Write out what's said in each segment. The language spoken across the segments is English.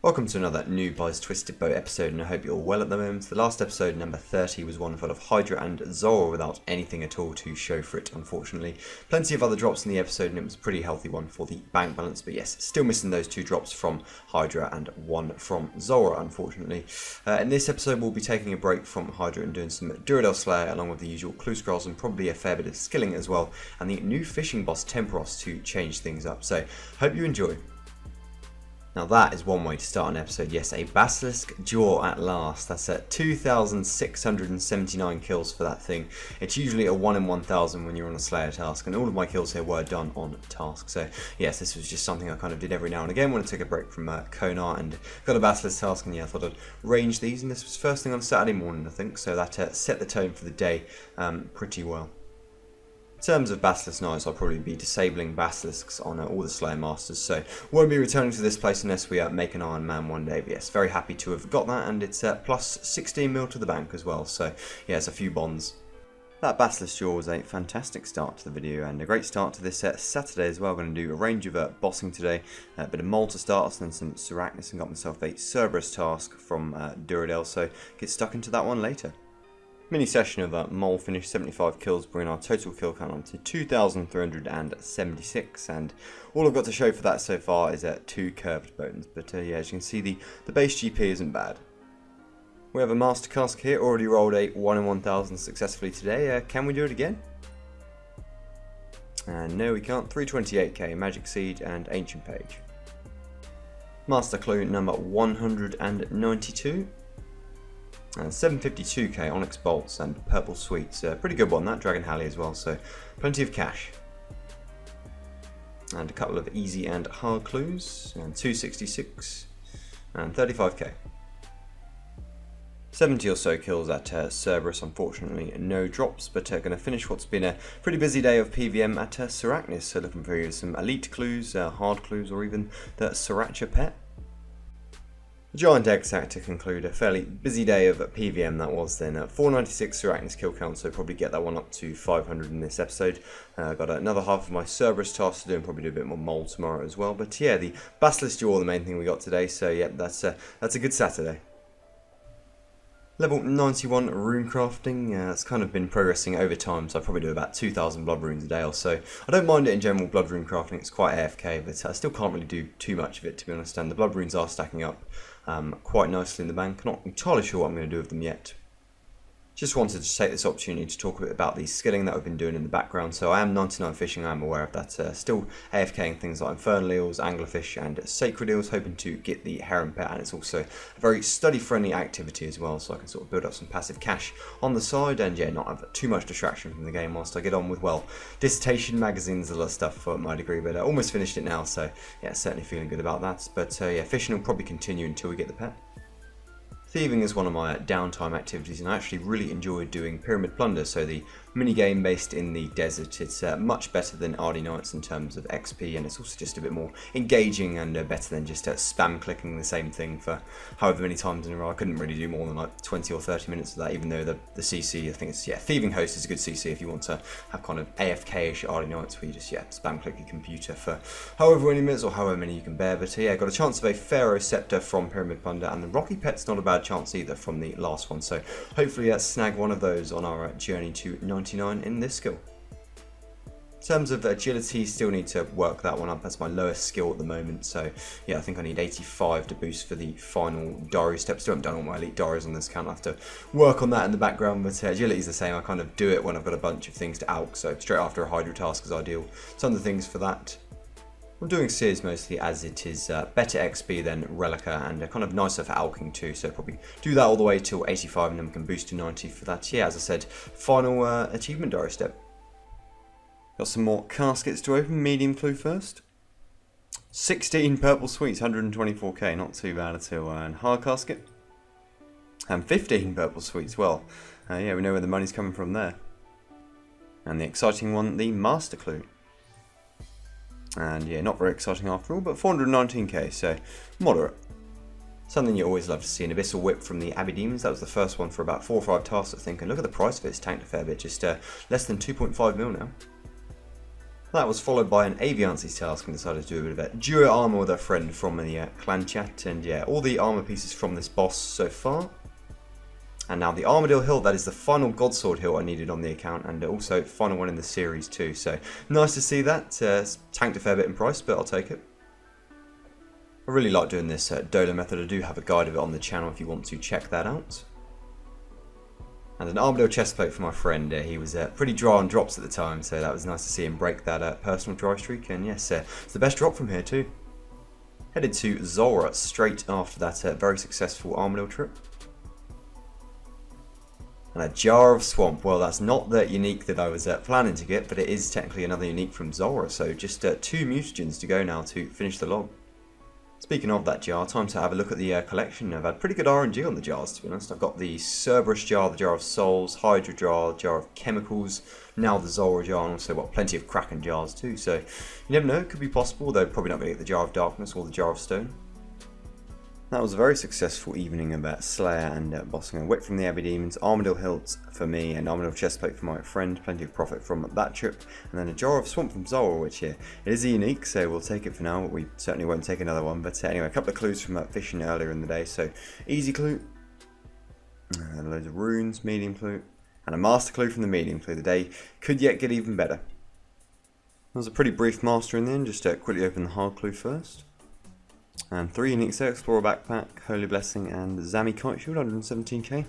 Welcome to another Noob Buys TBOW episode, and I hope you're all well at the moment. The last episode, number 30, was one full of Hydra and Zora without anything at all to show for it, unfortunately. Plenty of other drops in the episode, and it was a pretty healthy one for the bank balance, but yes, still missing those two drops from Hydra and one from Zora, unfortunately. In this episode, we'll be taking a break from Hydra and doing some Duradel Slayer, along with the usual clue scrolls, and probably a fair bit of skilling as well, and the new fishing boss Temporos to change things up. So, hope you enjoy. Now that is one way to start an episode. Yes, a Basilisk jaw at last. That's at 2,679 kills for that thing. It's usually a 1 in 1,000 when you're on a Slayer task, and all of my kills here were done on task. So yes, this was just something I kind of did every now and again when I took a break from Konar and got a Basilisk task, and yeah, I thought I'd range these, and this was first thing on Saturday morning, I think, so that set the tone for the day pretty well. In terms of Basilisk Knights, I'll probably be disabling Basilisks on all the Slayer Masters, so won't be returning to this place unless we make an Iron Man one day. But yes, very happy to have got that, and it's plus 16 mil to the bank as well, so yeah, it's a few bonds. That Basilisk jaw was a fantastic start to the video, and a great start to this Saturday as well. I'm going to do a range of bossing today, a bit of Mole to start us, and then some Arachnis, and got myself a Cerberus task from Duradel, so get stuck into that one later. Mini session of Mole finished 75 kills, bringing our total kill count on to 2,376, and all I've got to show for that so far is 2 curved bones, but yeah, as you can see, the base GP isn't bad. We have a Master Cask here, already rolled a 1 in 1,000 successfully today. Can we do it again? And no, we can't. 328k, Magic Seed and Ancient Page. Master Clue number 192. And 752k Onyx Bolts and Purple Sweets. Pretty good one, that Dragon Halley as well, so plenty of cash. And a couple of easy and hard clues, and 266 and 35k. 70 or so kills at Cerberus, unfortunately no drops, but going to finish what's been a pretty busy day of PVM at Arachnis, so looking for some elite clues, hard clues, or even the Sriracha pet. Giant egg sack to conclude a fairly busy day of PVM that was then. 496 Arachnis kill count, so probably get that one up to 500 in this episode. Got another half of my Cerberus task to do, and probably do a bit more Mole tomorrow as well. But yeah, the Basilisk jaw, the main thing we got today, so yeah, that's a good Saturday. Level 91 rune crafting, it's kind of been progressing over time, so I probably do about 2,000 blood runes a day or so. I don't mind it in general, blood rune crafting, it's quite AFK, but I still can't really do too much of it, to be honest, and the blood runes are stacking up quite nicely in the bank. Not entirely sure what I'm going to do with them yet. Just wanted to take this opportunity to talk a bit about the skilling that I've been doing in the background. So I am 99 fishing, I am aware of that. Still AFKing things like Infernal Eels, Anglerfish and Sacred Eels, hoping to get the Heron pet, and it's also a very study friendly activity as well, so I can sort of build up some passive cash on the side and yeah, not have too much distraction from the game whilst I get on with, well, dissertation, magazines, a lot of stuff for my degree, but I almost finished it now, so yeah, certainly feeling good about that. But yeah, fishing will probably continue until we get the pet. Thieving is one of my downtime activities, and I actually really enjoy doing Pyramid Plunder, so the mini-game based in the desert. It's much better than RD Nights in terms of XP, and it's also just a bit more engaging and better than just spam clicking the same thing for however many times in a row. I couldn't really do more than like 20 or 30 minutes of that, even though the CC, I think it's, yeah, Thieving Host is a good CC if you want to have kind of AFK-ish RD Nights where you just, yeah, spam click your computer for however many minutes or however many you can bear. But yeah, got a chance of a Pharaoh Scepter from Pyramid Plunder, and the Rocky Pet's not a bad chance either from the last one, so hopefully snag one of those on our journey to 99 in this skill. In terms of agility, still need to work that one up. That's my lowest skill at the moment, so yeah, I think I need 85 to boost for the final diary step. Still haven't done all my elite diaries on this account. I have to work on that in the background, but agility is the same. I kind of do it when I've got a bunch of things to alch, so straight after a Hydra task is ideal. Some of the things for that, I'm doing Sears mostly, as it is better XP than Relica and kind of nicer for alching too, so probably do that all the way till 85 and then we can boost to 90 for that. Yeah, as I said, final achievement diary step. Got some more caskets to open, medium clue first. 16 purple sweets, 124k, not too bad at all, and hard casket. And 15 purple sweets, well, yeah, we know where the money's coming from there. And the exciting one, the master clue. And yeah, not very exciting after all, but 419k, so moderate. Something you always love to see, an Abyssal Whip from the Abbey Demons. That was the first one for about 4 or 5 tasks, I think, and look at the price of it, it's tanked a fair bit, just less than 2.5 mil now. That was followed by an Aviancy's task and decided to do a bit of a duo armor with a friend from the clan chat. And yeah, all the armor pieces from this boss so far. And now the Armadillo hill, that is the final Godsword hill I needed on the account, and also final one in the series too. So nice to see that. Tanked a fair bit in price, but I'll take it. I really like doing this Dolo method. I do have a guide of it on the channel if you want to check that out. And an Armadillo chestplate for my friend. He was pretty dry on drops at the time, so that was nice to see him break that personal dry streak. And yes, it's the best drop from here too. Headed to Zora straight after that very successful Armadillo trip. And a Jar of Swamp. Well, that's not the unique that I was planning to get, but it is technically another unique from Zora. So just 2 mutagens to go now to finish the log. Speaking of that jar, time to have a look at the collection. I've had pretty good RNG on the jars, to be honest. I've got the Cerberus jar, the Jar of Souls, Hydra jar, Jar of Chemicals, now the Zora jar, and also plenty of Kraken jars too. So you never know, it could be possible, though probably not going to get the Jar of Darkness or the Jar of Stone. That was a very successful evening of Slayer and bossing. A whip from the Abbey Demons, Armadillo hilt for me, and Armadillo chestplate for my friend. Plenty of profit from that trip. And then a Jar of Swamp from Zora, which it is a unique, so we'll take it for now. We certainly won't take another one. But anyway, a couple of clues from fishing earlier in the day. So, easy clue, loads of runes, medium clue, and a master clue from the medium clue. The day could yet get even better. There was a pretty brief master in the end. Just quickly open the hard clue first. And 3 unique set, Explorer Backpack, Holy Blessing, and Zami Kite Shield, 117k.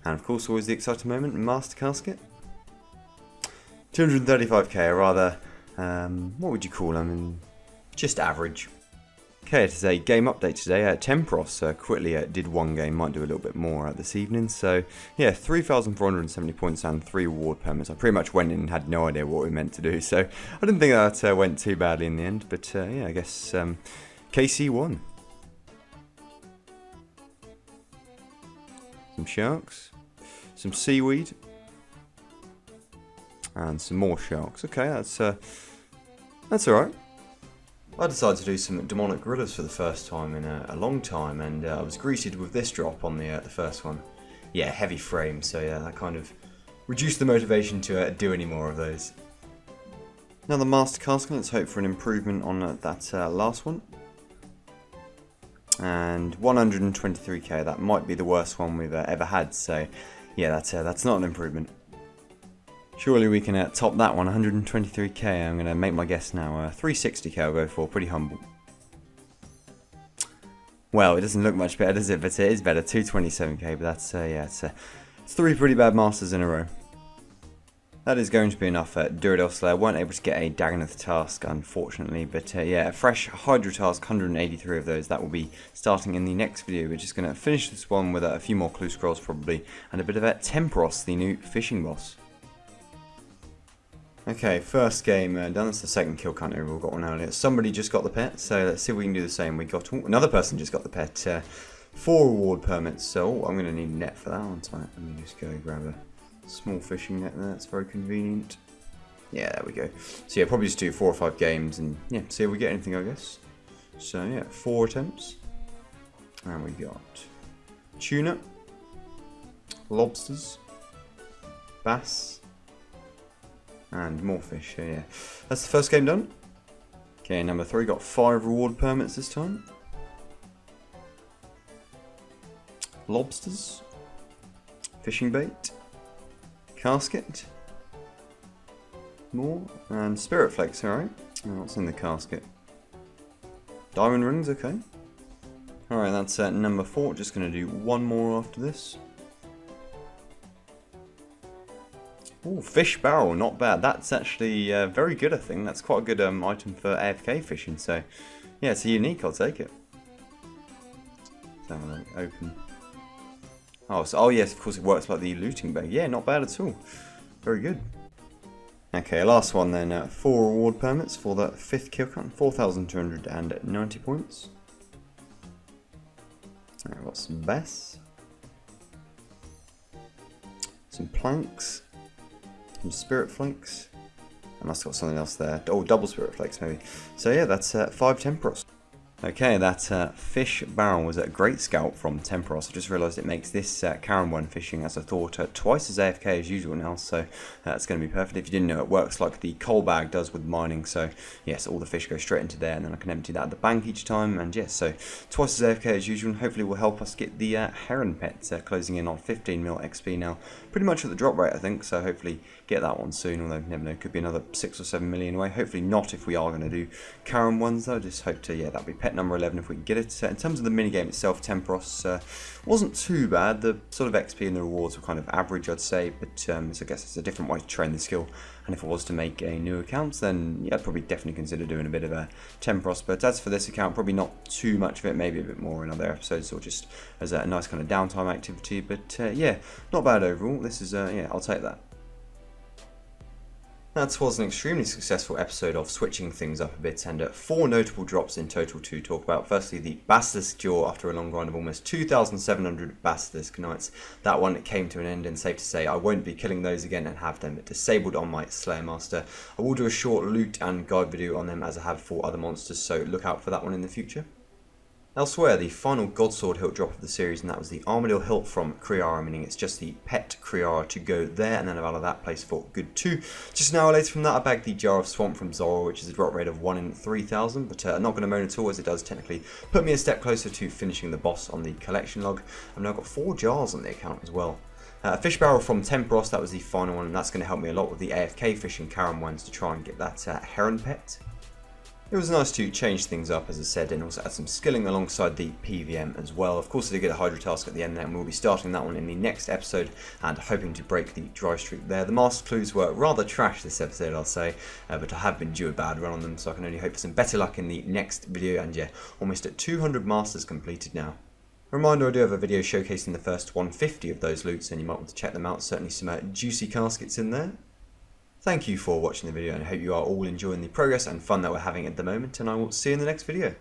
And of course, always the exciting moment, Master Casket. 235k, a rather, what would you call them? Just average. Okay, it is a game update today. Temporos quickly did 1 game, might do a little bit more this evening. So, yeah, 3,470 points and 3 reward permits. I pretty much went in and had no idea what we meant to do. So, I didn't think that went too badly in the end. But, yeah, I guess KC won. Some sharks, some seaweed, and some more sharks. Okay, that's alright. I decided to do some demonic gorillas for the first time in a long time, and I was greeted with this drop on the first one. Yeah, heavy frame, so yeah, that kind of reduced the motivation to do any more of those. Now the Master Casket, let's hope for an improvement on that last one. And 123k, that might be the worst one we've ever had, so yeah, that's not an improvement. Surely we can top that one, 123k, I'm going to make my guess now, 360k I'll go for, pretty humble. Well, it doesn't look much better, does it? But it is better, 227k, but that's, yeah, it's 3 pretty bad masters in a row. That is going to be enough. Duradel Slayer weren't able to get a Dagonoth task, unfortunately, but yeah, a fresh Hydra task, 183 of those. That will be starting in the next video. We're just going to finish this one with a few more clue scrolls probably, and a bit of Temporos, the new fishing boss. Okay, first game done. That's the second kill count we've got one earlier. Somebody just got the pet, so let's see if we can do the same. We got another person just got the pet. 4 reward permits, so I'm going to need a net for that one. So let me just go grab a small fishing net there, that's very convenient. Yeah, there we go. So yeah, probably just do 4 or 5 games and yeah, see if we get anything, I guess. So yeah, 4 attempts. And we got tuna, lobsters, bass, and more fish. So yeah, that's the first game done. Okay, number 3, got 5 reward permits this time. Lobsters, fishing bait, casket, more, and spirit flakes, alright. What's in the casket? Diamond rings, okay. Alright, that's number 4, just going to do 1 more after this. Ooh, fish barrel, not bad. That's actually very good, I think. That's quite a good item for AFK fishing, so yeah, it's a unique, I'll take it. So, open. Oh yes, of course it works like the looting bag. Yeah, not bad at all. Very good. Okay, last one then. 4 reward permits for the 5th kill count. 4,290 points. I've got some bass. Some planks. Some spirit flakes. I must have got something else there. Oh, double spirit flakes maybe. So yeah, that's 5 Temporos. Okay, that fish barrel was a great scalp from Temporos. I just realised it makes this Karen one fishing, as I thought, twice as AFK as usual now, so that's going to be perfect. If you didn't know, it works like the coal bag does with mining, so yes, all the fish go straight into there, and then I can empty that at the bank each time, and yes, so twice as AFK as usual, and hopefully will help us get the heron pet closing in on 15 mil XP now. Pretty much at the drop rate, I think, so hopefully get that one soon, although you never know, could be another 6 or 7 million away. Hopefully not if we are going to do Karen ones, though. Just hope to, yeah, that'll be pet number 11 if we can get it. In terms of the minigame itself, Temporos wasn't too bad. The sort of XP and the rewards were kind of average, I'd say, but so I guess it's a different way to train the skill. And if I was to make a new account, then yeah, I'd probably definitely consider doing a bit of a Temporos. But as for this account, probably not too much of it, maybe a bit more in other episodes, or just as a nice kind of downtime activity. But yeah, not bad overall. This is, yeah, I'll take that. That was an extremely successful episode of switching things up a bit, and 4 notable drops in total to talk about. Firstly, the Basilisk jaw after a long grind of almost 2,700 Basilisk Knights. That one came to an end, and safe to say I won't be killing those again and have them disabled on my Slayer Master. I will do a short loot and guide video on them as I have for other monsters, so look out for that one in the future. Elsewhere, the final Godsword hilt drop of the series, and that was the Armadillo hilt from Kriara, meaning it's just the pet Kriara to go there, and then out of that place for good 2. Just an hour later from that, I bagged the Jar of Swamp from Zora, which is a drop rate of 1 in 3,000, but I'm not going to moan at all, as it does technically put me a step closer to finishing the boss on the collection log. I've now got 4 jars on the account as well. A fish barrel from Temporos, that was the final one, and that's going to help me a lot with the AFK fishing Karen ones to try and get that heron pet. It was nice to change things up, as I said, and also add some skilling alongside the PVM as well. Of course, I did get a Hydra task at the end there, and we'll be starting that one in the next episode and hoping to break the dry streak there. The master clues were rather trash this episode, I'll say, but I have been due a bad run on them, so I can only hope for some better luck in the next video. And yeah, almost at 200 masters completed now. Reminder, I do have a video showcasing the first 150 of those loots, and you might want to check them out. Certainly some juicy caskets in there. Thank you for watching the video, and I hope you are all enjoying the progress and fun that we're having at the moment, and I will see you in the next video.